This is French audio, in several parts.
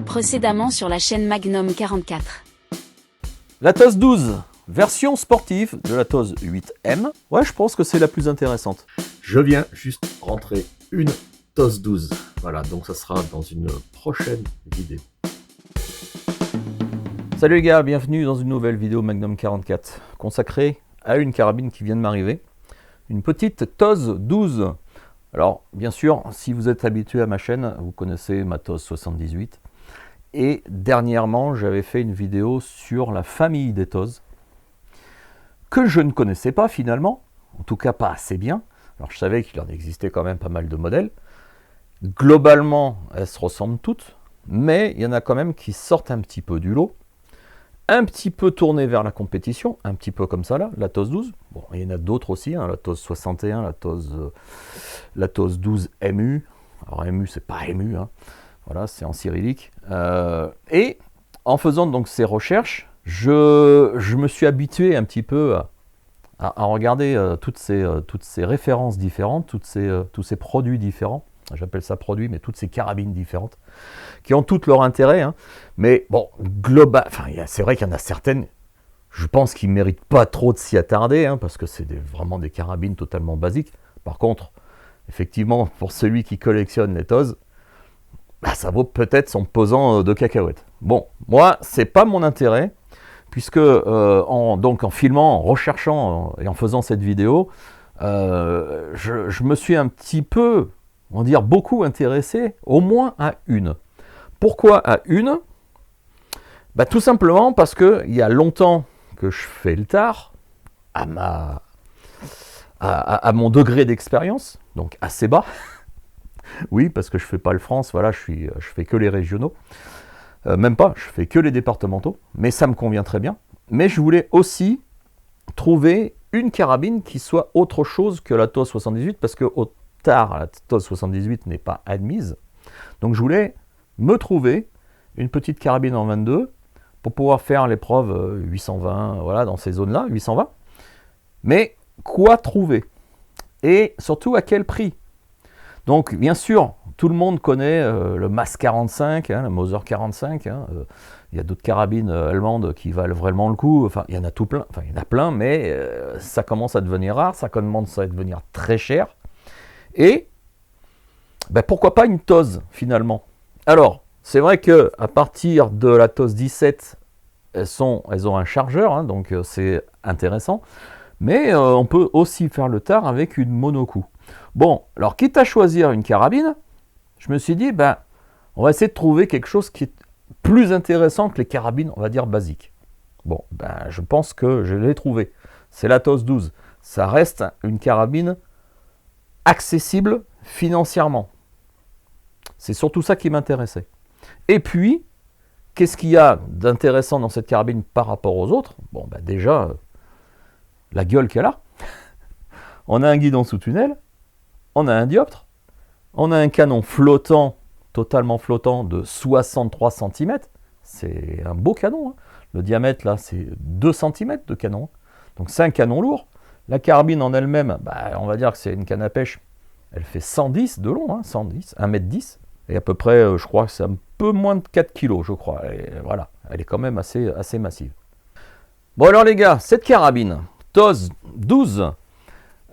Précédemment sur la chaîne Magnum 44. La TOS 12, version sportive de la TOS 8M. Ouais, je pense que c'est la plus intéressante. Je viens juste rentrer une TOS 12. Voilà, donc ça sera dans une prochaine vidéo. Salut les gars, bienvenue dans une nouvelle vidéo Magnum 44 consacrée à une carabine qui vient de m'arriver. Une petite TOS 12. Alors, bien sûr, si vous êtes habitué à ma chaîne, vous connaissez ma TOS 78. Et dernièrement, j'avais fait une vidéo sur la famille des TOS, que je ne connaissais pas finalement, en tout cas pas assez bien. Alors je savais qu'il en existait quand même pas mal de modèles. Globalement, elles se ressemblent toutes, mais il y en a quand même qui sortent un petit peu du lot, un petit peu tournées vers la compétition, un petit peu comme ça là, la TOS 12. Bon, il y en a d'autres aussi, hein, la TOS 61, la TOS 12 MU. Alors MU, c'est pas MU, hein. Voilà, c'est en cyrillique. Et en faisant donc ces recherches, je me suis habitué un petit peu à regarder toutes ces références différentes, tous ces produits différents. J'appelle ça produits, mais toutes ces carabines différentes, qui ont toutes leur intérêt. Hein. Mais bon, global, c'est vrai qu'il y en a certaines, je pense qu'ils ne méritent pas trop de s'y attarder, hein, parce que c'est vraiment des carabines totalement basiques. Par contre, effectivement, pour celui qui collectionne les TOS, ça vaut peut-être son pesant de cacahuètes. Bon, moi, c'est pas mon intérêt, puisque en filmant, en recherchant et en faisant cette vidéo, je me suis un petit peu, on va dire beaucoup intéressé, au moins à une. Pourquoi à une? Tout simplement parce qu'il y a longtemps que je fais le tard, à mon degré d'expérience, donc assez bas. Oui, parce que je ne fais pas le France, voilà, je fais que les régionaux. Même pas, je fais que les départementaux, mais ça me convient très bien. Mais je voulais aussi trouver une carabine qui soit autre chose que la TOS 78, parce que au tard, la TOS 78 n'est pas admise. Donc je voulais me trouver une petite carabine en 22 pour pouvoir faire l'épreuve 820, voilà, dans ces zones-là, 820. Mais quoi trouver? Et surtout à quel prix? Donc, bien sûr, tout le monde connaît le MAS 45, hein, le Mauser 45. Hein, il y a d'autres carabines allemandes qui valent vraiment le coup. Enfin, il y en a tout plein. Enfin, il y en a plein, mais ça commence à devenir rare. Ça commence à devenir très cher. Et pourquoi pas une TOS finalement? Alors, c'est vrai que à partir de la TOS 17, elles ont un chargeur, hein, donc c'est intéressant. Mais on peut aussi faire le tard avec une monocoup. Bon, alors quitte à choisir une carabine, je me suis dit, on va essayer de trouver quelque chose qui est plus intéressant que les carabines, on va dire, basiques. Bon, je pense que je l'ai trouvé. C'est la TOS 12. Ça reste une carabine accessible financièrement. C'est surtout ça qui m'intéressait. Et puis, qu'est-ce qu'il y a d'intéressant dans cette carabine par rapport aux autres? Bon, déjà, la gueule qu'elle a. On a un guidon sous tunnel. On a un dioptre, on a un canon flottant, totalement flottant, de 63 cm. C'est un beau canon. Hein. Le diamètre, là, c'est 2 cm de canon. Donc c'est un canon lourd. La carabine en elle-même, on va dire que c'est une canne à pêche. Elle fait 110 de long, hein, 110, 1m10. Et à peu près, je crois que c'est un peu moins de 4 kg, je crois. Et voilà, elle est quand même assez massive. Bon alors les gars, cette carabine, TOS 12,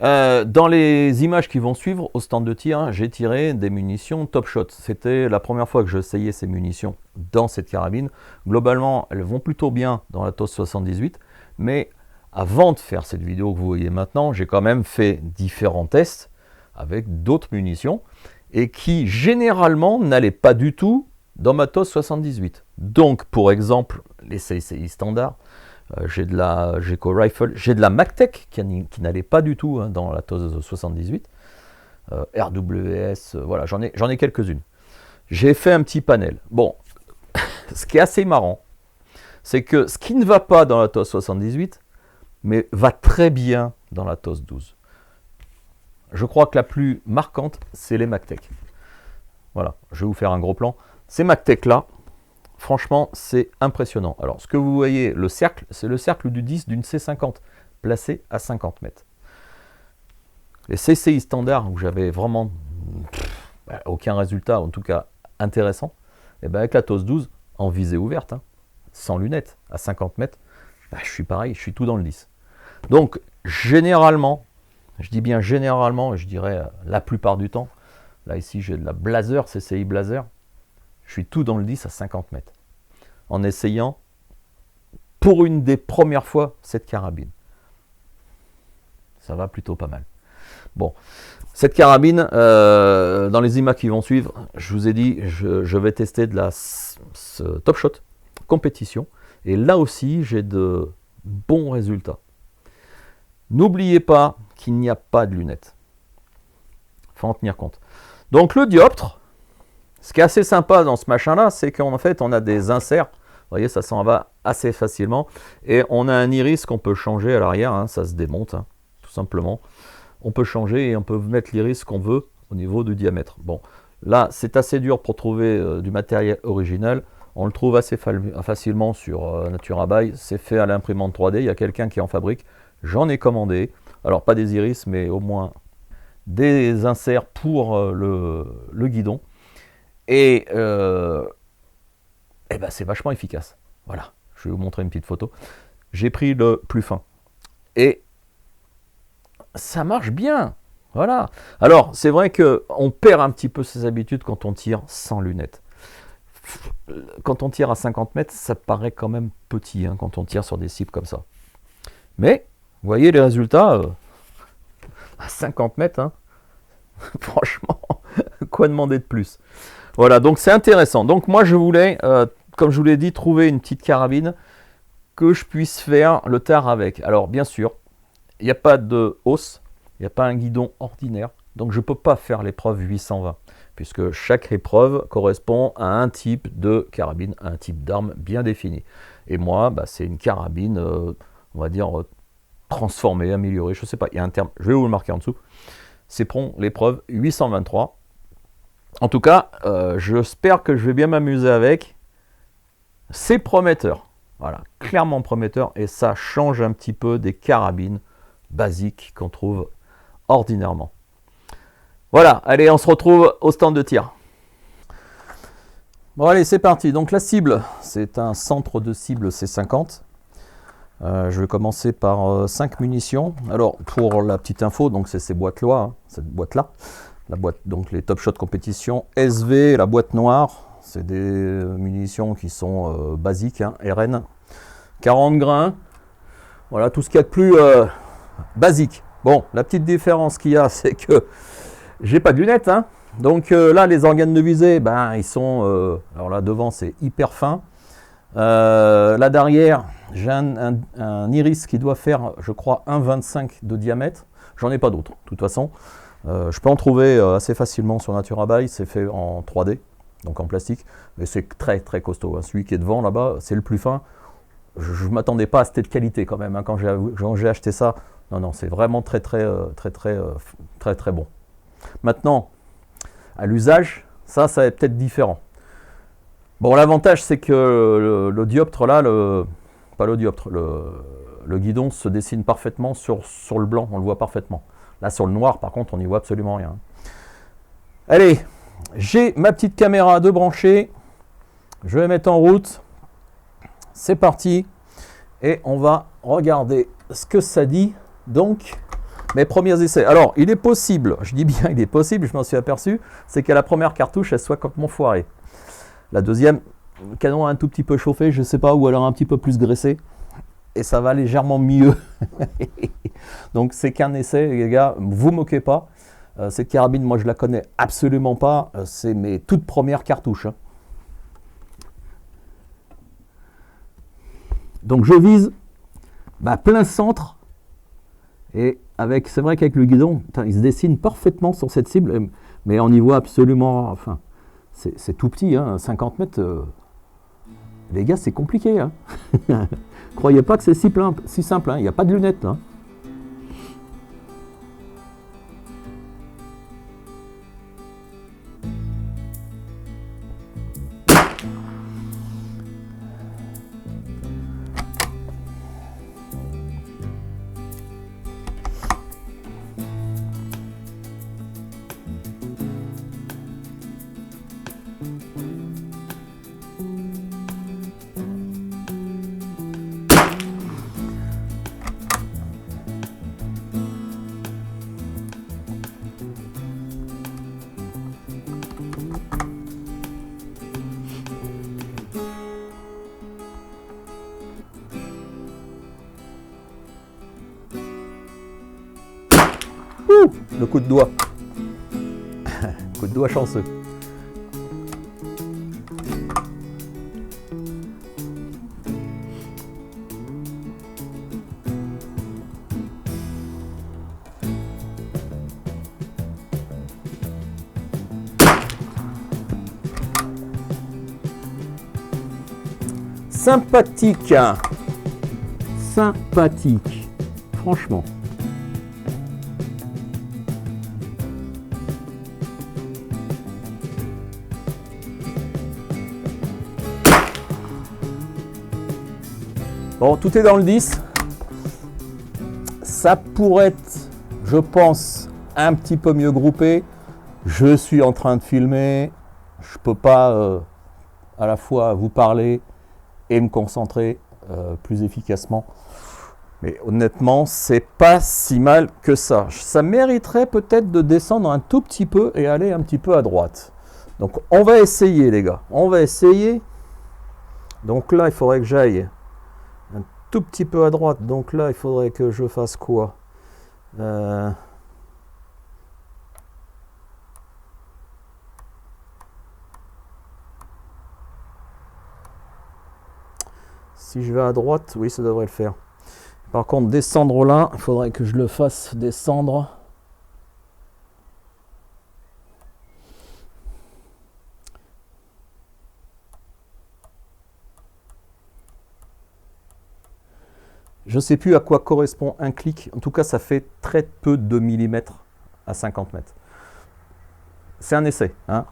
dans les images qui vont suivre au stand de tir, j'ai tiré des munitions Top Shot. C'était la première fois que j'essayais ces munitions dans cette carabine. Globalement, elles vont plutôt bien dans la TOS 78. Mais avant de faire cette vidéo que vous voyez maintenant, j'ai quand même fait différents tests avec d'autres munitions et qui généralement n'allaient pas du tout dans ma TOS 78. Donc, pour exemple, les CCI standards, j'ai de la Geco Rifle, j'ai de la MacTech qui n'allait pas du tout dans la TOS 78. RWS, voilà, j'en ai quelques-unes. J'ai fait un petit panel. Bon, ce qui est assez marrant, c'est que ce qui ne va pas dans la TOS 78, mais va très bien dans la TOS 12. Je crois que la plus marquante, c'est les MacTech. Voilà, je vais vous faire un gros plan. Ces MacTech-là, franchement, c'est impressionnant. Alors, ce que vous voyez, le cercle, c'est le cercle du 10 d'une C50, placé à 50 mètres. Les CCI standards, où j'avais vraiment aucun résultat, en tout cas intéressant, Et bien avec la TOS 12, en visée ouverte, hein, sans lunettes, à 50 mètres, ben, je suis pareil, je suis tout dans le 10. Donc généralement, je dis bien généralement, je dirais la plupart du temps, là ici j'ai de la Blazer, CCI Blazer, je suis tout dans le 10 à 50 mètres. En essayant, pour une des premières fois, cette carabine. Ça va plutôt pas mal. Bon, cette carabine, dans les images qui vont suivre, je vous ai dit, je vais tester de la Top Shot compétition. Et là aussi, j'ai de bons résultats. N'oubliez pas qu'il n'y a pas de lunettes. Il faut en tenir compte. Donc le dioptre, ce qui est assez sympa dans ce machin-là, c'est qu'en fait, on a des inserts. Vous voyez, ça s'en va assez facilement. Et on a un iris qu'on peut changer à l'arrière. Hein, ça se démonte, hein, tout simplement. On peut changer et on peut mettre l'iris qu'on veut au niveau du diamètre. Bon, là, c'est assez dur pour trouver du matériel original. On le trouve assez facilement sur Naturabuy. C'est fait à l'imprimante 3D. Il y a quelqu'un qui en fabrique. J'en ai commandé. Alors, pas des iris, mais au moins des inserts pour le guidon. Et ben, c'est vachement efficace. Voilà, je vais vous montrer une petite photo. J'ai pris le plus fin. Et ça marche bien. Voilà. Alors, c'est vrai qu'on perd un petit peu ses habitudes quand on tire sans lunettes. Quand on tire à 50 mètres, ça paraît quand même petit, hein, quand on tire sur des cibles comme ça. Mais, vous voyez les résultats à 50 mètres, hein. Franchement, quoi demander de plus? Voilà, donc c'est intéressant. Donc moi, je voulais, comme je vous l'ai dit, trouver une petite carabine que je puisse faire le tard avec. Alors, bien sûr, il n'y a pas de hausse, il n'y a pas un guidon ordinaire, donc je ne peux pas faire l'épreuve 820, puisque chaque épreuve correspond à un type de carabine, à un type d'arme bien défini. Et moi, bah, c'est une carabine, on va dire, transformée, améliorée, je ne sais pas, il y a un terme, je vais vous le marquer en dessous. C'est pour l'épreuve 823. En tout cas, j'espère que je vais bien m'amuser avec. C'est prometteur. Voilà, clairement prometteur. Et ça change un petit peu des carabines basiques qu'on trouve ordinairement. Voilà, allez, on se retrouve au stand de tir. Bon, allez, c'est parti. Donc la cible, c'est un centre de cible C50. Je vais commencer par 5 munitions. Alors, pour la petite info, donc c'est ces boîtes-là, hein, cette boîte-là. La boîte, donc les Top Shot compétition SV, la boîte noire, c'est des munitions qui sont basiques, hein, RN. 40 grains, voilà tout ce qu'il y a de plus basique. Bon, la petite différence qu'il y a, c'est que j'ai pas de lunettes, hein. Donc là, les organes de visée, ben, ils sont, alors là devant c'est hyper fin. Là derrière, j'ai un iris qui doit faire, je crois, 1,25 de diamètre. J'en ai pas d'autres, de toute façon. Je peux en trouver assez facilement sur Naturabuy, c'est fait en 3D, donc en plastique, mais c'est très très costaud, hein. Celui qui est devant là-bas, c'est le plus fin. Je ne m'attendais pas à cette qualité quand même, hein, quand j'ai acheté ça. Non, non, c'est vraiment très bon. Maintenant, à l'usage, ça va être peut-être différent. Bon, l'avantage, c'est que le dioptre là, pas le dioptre, le guidon se dessine parfaitement sur le blanc, on le voit parfaitement. Là, sur le noir, par contre, on n'y voit absolument rien. Allez, j'ai ma petite caméra de brancher. Je vais mettre en route. C'est parti. Et on va regarder ce que ça dit. Donc, mes premiers essais. Alors, il est possible, je dis bien il est possible, je m'en suis aperçu, c'est que la première cartouche, elle soit complètement foirée. La deuxième, le canon a un tout petit peu chauffé, je ne sais pas, ou alors un petit peu plus graissé. Et ça va légèrement mieux. Donc c'est qu'un essai, les gars, vous moquez pas. Cette carabine, moi je la connais absolument pas. C'est mes toutes premières cartouches, hein. Donc je vise plein centre. Et c'est vrai qu'avec le guidon, il se dessine parfaitement sur cette cible. Mais on y voit absolument, enfin, c'est tout petit, hein, 50 mètres. Les gars, c'est compliqué, hein. Croyez pas que c'est si simple, hein. Il n'y a pas de lunettes là. le coup de doigt. Coup de doigt chanceux. Sympathique, sympathique, franchement. Bon, tout est dans le 10. Ça pourrait être, je pense, un petit peu mieux groupé. Je suis en train de filmer. Je peux pas à la fois vous parler et me concentrer plus efficacement. Mais honnêtement, c'est pas si mal que ça. Ça mériterait peut-être de descendre un tout petit peu et aller un petit peu à droite. Donc on va essayer les gars, on va essayer. Donc là, il faudrait que j'aille un tout petit peu à droite. Donc là, il faudrait que je fasse quoi? Si je vais à droite, oui, ça devrait le faire. Par contre, descendre là, il faudrait que je le fasse descendre. Je ne sais plus à quoi correspond un clic. En tout cas, ça fait très peu de millimètres à 50 mètres. C'est un essai. Hein.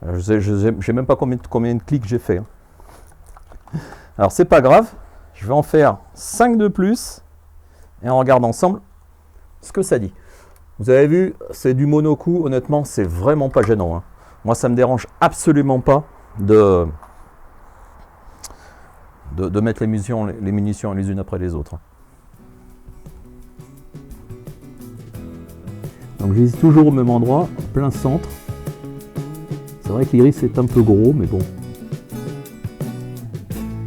Je ne sais même pas combien de clics j'ai fait. Hein. Alors, c'est pas grave. Je vais en faire 5 de plus. Et on regarde ensemble ce que ça dit. Vous avez vu, c'est du mono-coup. Honnêtement, c'est vraiment pas gênant. Hein. Moi, ça me dérange absolument pas de mettre les munitions les unes après les autres. Donc je vise toujours au même endroit, plein centre. C'est vrai que l'iris est un peu gros, mais bon,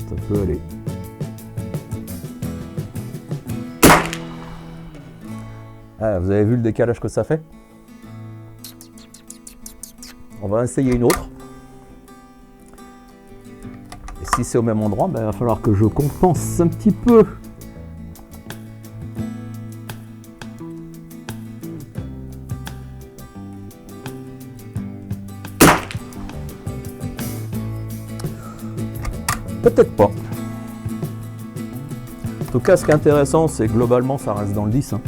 ça peut aller. Ah, vous avez vu le décalage que ça fait? On va essayer une autre. Et si c'est au même endroit, ben, il va falloir que je compense un petit peu. Peut-être pas. En tout cas, ce qui est intéressant, c'est que globalement, ça reste dans le 10. Hein.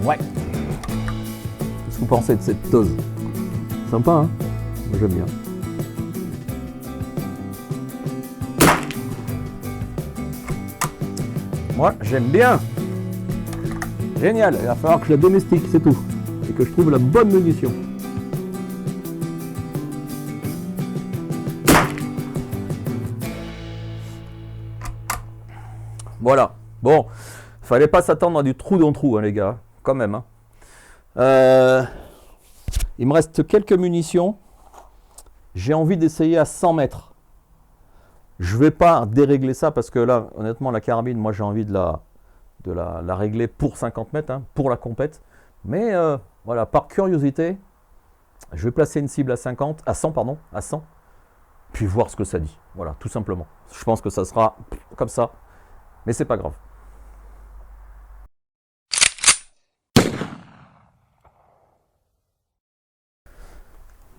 Ouais. Qu'est-ce que vous pensez de cette dose? Sympa, hein? Moi, j'aime bien. Moi, j'aime bien. Génial. Il va falloir que je la domestique, c'est tout. Et que je trouve la bonne munition. Voilà. Bon, fallait pas s'attendre à du trou dans trou, hein, les gars. Quand même. Hein. Il me reste quelques munitions. J'ai envie d'essayer à 100 mètres. Je ne vais pas dérégler ça parce que là, honnêtement, la carabine, moi j'ai envie de la régler pour 50 mètres, hein, pour la compète. Mais voilà, par curiosité, je vais placer une cible à 100, puis voir ce que ça dit. Voilà, tout simplement. Je pense que ça sera comme ça, mais c'est pas grave.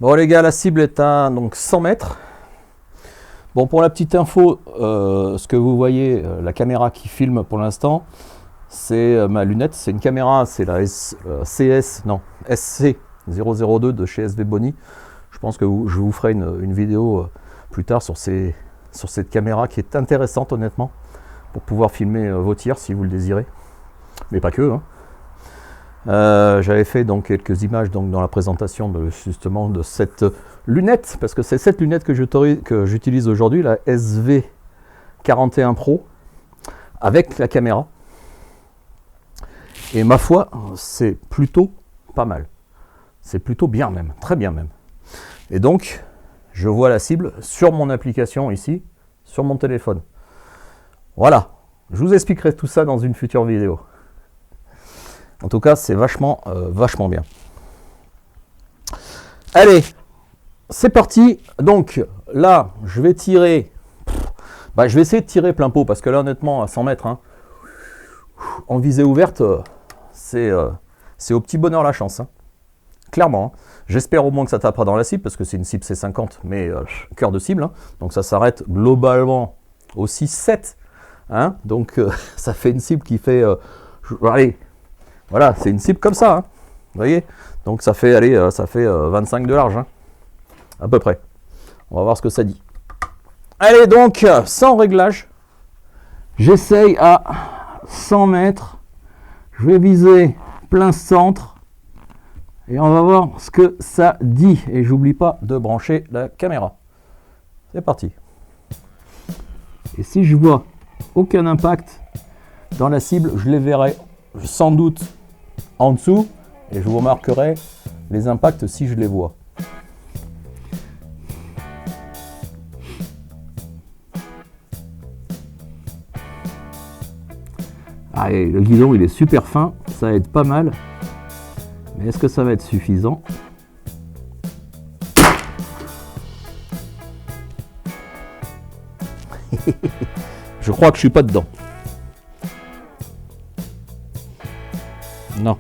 Bon les gars, la cible est à donc 100 mètres. Bon, pour la petite info, ce que vous voyez, la caméra qui filme pour l'instant, c'est ma lunette. C'est une caméra, c'est la SC002 de chez SV Boni. Je pense que je vous ferai une vidéo plus tard sur cette caméra qui est intéressante honnêtement, pour pouvoir filmer vos tirs si vous le désirez. Mais pas que. Hein. J'avais fait donc quelques images donc, dans la présentation justement de cette lunette, parce que c'est cette lunette que j'utilise aujourd'hui, la SV41 Pro, avec la caméra. Et ma foi, c'est plutôt pas mal. C'est plutôt bien même, très bien même. Et donc, je vois la cible sur mon application ici, sur mon téléphone. Voilà, je vous expliquerai tout ça dans une future vidéo. En tout cas, c'est vachement bien. Allez, c'est parti. Donc là, je vais tirer. Je vais essayer de tirer plein pot parce que là, honnêtement, à 100 mètres, hein, en visée ouverte, c'est au petit bonheur la chance. Hein. Clairement. Hein. J'espère au moins que ça tapera dans la cible parce que c'est une cible C50, mais cœur de cible. Hein. Donc ça s'arrête globalement au 6-7. Hein. Donc ça fait une cible qui fait. Allez, voilà, c'est une cible comme ça. Hein. Vous voyez? Donc ça fait, allez, 25 de large. Hein. À peu près. On va voir ce que ça dit. Allez, donc, sans réglage, j'essaye à 100 mètres. Je vais viser plein centre. Et on va voir ce que ça dit. Et j'oublie pas de brancher la caméra. C'est parti. Et si je vois aucun impact dans la cible, je les verrai sans doute en dessous. Et je vous remarquerai les impacts si je les vois. Ah, et le guidon il est super fin, ça aide pas mal. Mais est-ce que ça va être suffisant? Je crois que je suis pas dedans. Non.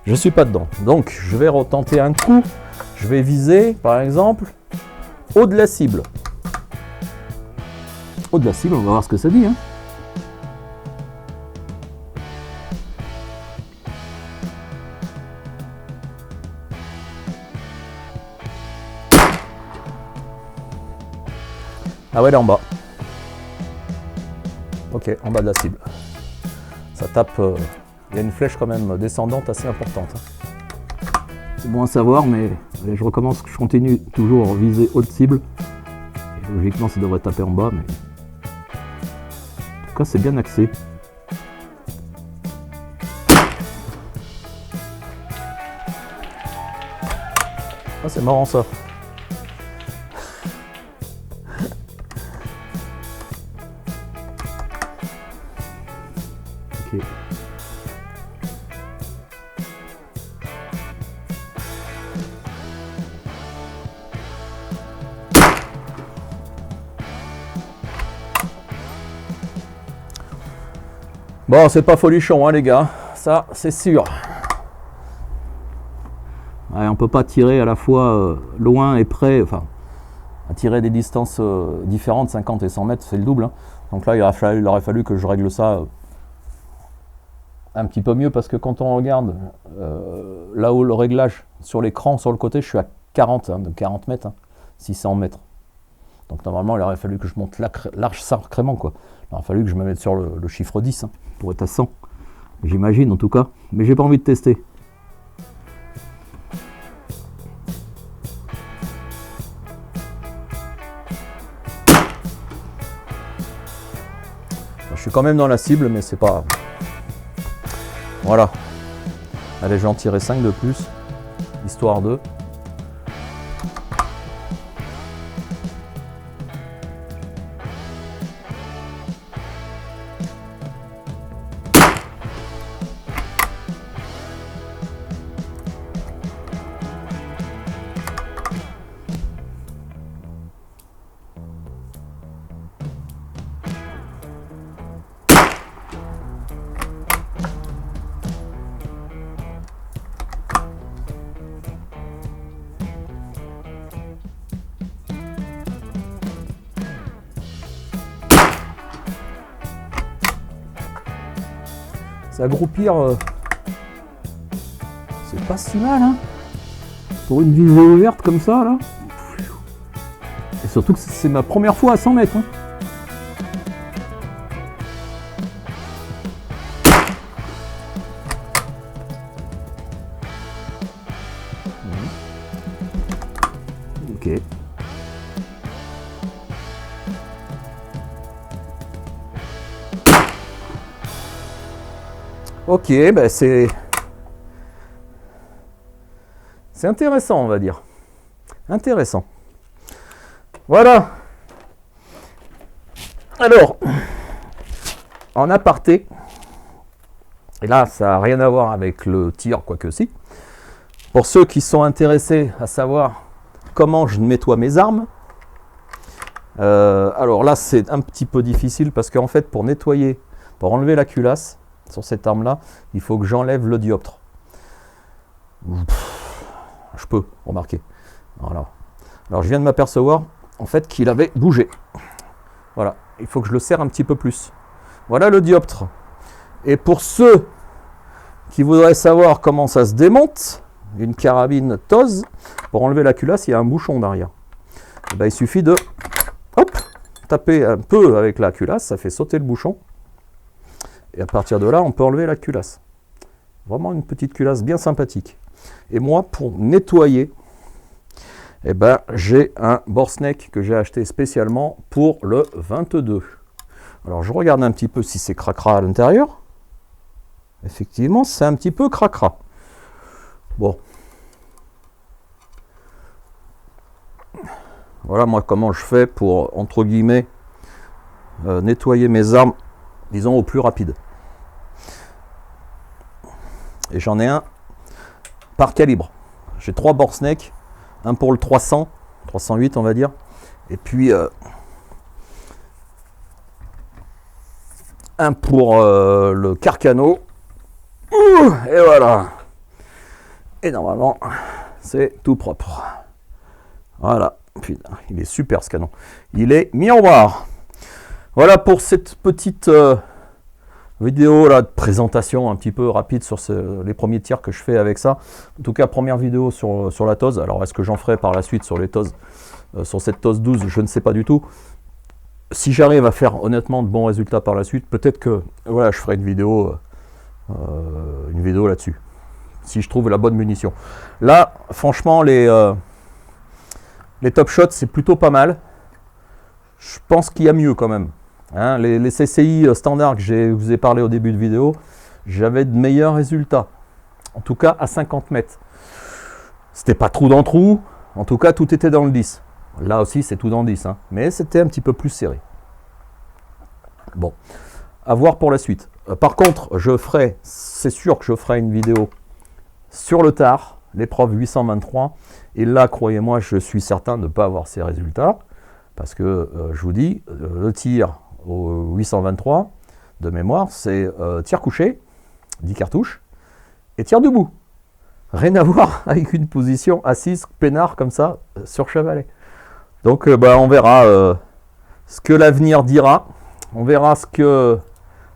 Je suis pas dedans. Donc je vais retenter un coup. Je vais viser par exemple haut de la cible. Haut de la cible, on va voir ce que ça dit. Hein. Ah ouais, là en bas. Ok, en bas de la cible. Ça tape. Il y a une flèche quand même descendante assez importante. C'est bon à savoir, mais allez, je recommence. Je continue toujours à viser haute cible. Et logiquement, ça devrait taper en bas, mais en tout cas, c'est bien axé. Ah, c'est marrant ça. Ok. Bon, c'est pas folichon, hein, les gars. Ça, c'est sûr. Ouais, on peut pas tirer à la fois loin et près. Enfin, à tirer des distances différentes, 50 et 100 mètres, c'est le double. Hein. Donc là, il aurait fallu que je règle ça un petit peu mieux parce que quand on regarde là-haut le réglage sur l'écran, sur le côté, je suis à 40, hein, de 40 mètres, hein, 600 mètres. Donc normalement, il aurait fallu que je monte large sacrément, quoi. Il aurait fallu que je me mette sur le chiffre 10 hein, pour être à 100. J'imagine en tout cas. Mais j'ai pas envie de tester. Je suis quand même dans la cible, mais c'est pas... Voilà. Allez, je vais en tirer 5 de plus. Histoire de... S'agroupir, c'est pas si mal, hein, pour une visée ouverte comme ça, là. Et surtout que c'est ma première fois à 100 mètres. Hein. Ok. Ok, ben c'est C'est intéressant, on va dire. Intéressant. Voilà. Alors, en aparté, et là, ça n'a rien à voir avec le tir, quoique si. Pour ceux qui sont intéressés à savoir comment je nettoie mes armes, alors là, c'est un petit peu difficile parce qu'en fait, pour nettoyer, pour enlever la culasse sur cette arme-là, il faut que j'enlève le dioptre. Je peux, remarquer. Voilà. Alors, je viens de m'apercevoir, en fait, qu'il avait bougé. Voilà. Il faut que je le serre un petit peu plus. Voilà le dioptre. Et pour ceux qui voudraient savoir comment ça se démonte, une carabine TOS, pour enlever la culasse, il y a un bouchon derrière. Et ben, il suffit de hop, taper un peu avec la culasse, ça fait sauter le bouchon. Et à partir de là, on peut enlever la culasse. Vraiment une petite culasse bien sympathique. Et moi, pour nettoyer, eh ben, j'ai un Borsnek que j'ai acheté spécialement pour le 22. Alors, je regarde un petit peu si c'est cracra à l'intérieur. Effectivement, c'est un petit peu cracra. Bon. Voilà, moi, comment je fais pour, entre guillemets, nettoyer mes armes, disons, au plus rapide. Et j'en ai un par calibre. J'ai 3 Borsnek, un pour le 300, 308 on va dire, et puis un pour le Carcano. Et voilà. Et normalement, c'est tout propre. Voilà. Putain, il est super ce canon. Il est miroir. Voilà pour cette petite vidéo là de présentation un petit peu rapide sur les premiers tirs que je fais avec ça. En tout cas, première vidéo sur la TOS. Alors, est-ce que j'en ferai par la suite sur les TOS, sur cette TOS 12, je ne sais pas du tout. Si j'arrive à faire honnêtement de bons résultats par la suite, peut-être que voilà, je ferai une vidéo là-dessus. Si je trouve la bonne munition. Là, franchement, les Top Shot, c'est plutôt pas mal. Je pense qu'il y a mieux quand même. Hein, les CCI standards que je vous ai parlé au début de vidéo, j'avais de meilleurs résultats. En tout cas, à 50 mètres. C'était pas trou dans trou. En tout cas, tout était dans le 10. Là aussi, c'est tout dans le 10. Hein, mais c'était un petit peu plus serré. Bon, à voir pour la suite. Par contre, c'est sûr que je ferai une vidéo sur le tard, l'épreuve 823. Et là, croyez-moi, je suis certain de ne pas avoir ces résultats. Parce que, je vous dis, le tir au 823, de mémoire, c'est tir couché, 10 cartouches, et tir debout. Rien à voir avec une position assise, peinard, comme ça, sur chevalet. Donc, on verra ce que l'avenir dira. On verra ce que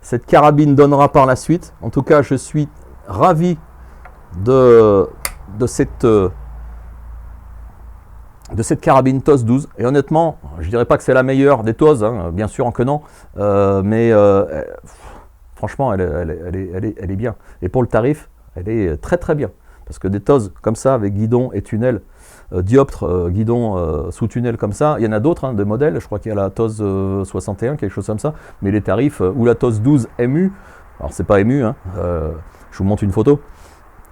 cette carabine donnera par la suite. En tout cas, je suis ravi de cette carabine TOS 12. Et honnêtement, je ne dirais pas que c'est la meilleure des TOS, hein, bien sûr en que non, mais franchement, elle est bien. Et pour le tarif, elle est très très bien. Parce que des TOS comme ça, avec guidon et tunnel, dioptre, guidon sous tunnel comme ça, il y en a d'autres, hein, des modèles. Je crois qu'il y a la TOS 61, quelque chose comme ça. Mais les tarifs, ou la TOS 12 MU, alors c'est pas MU, hein, je vous montre une photo,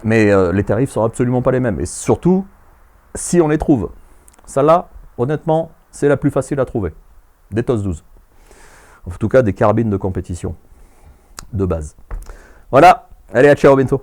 mais les tarifs sont absolument pas les mêmes. Et surtout, si on les trouve. Celle-là, honnêtement, c'est la plus facile à trouver. Des TOS 12. En tout cas, des carabines de compétition. De base. Voilà. Allez, à ciao, bientôt.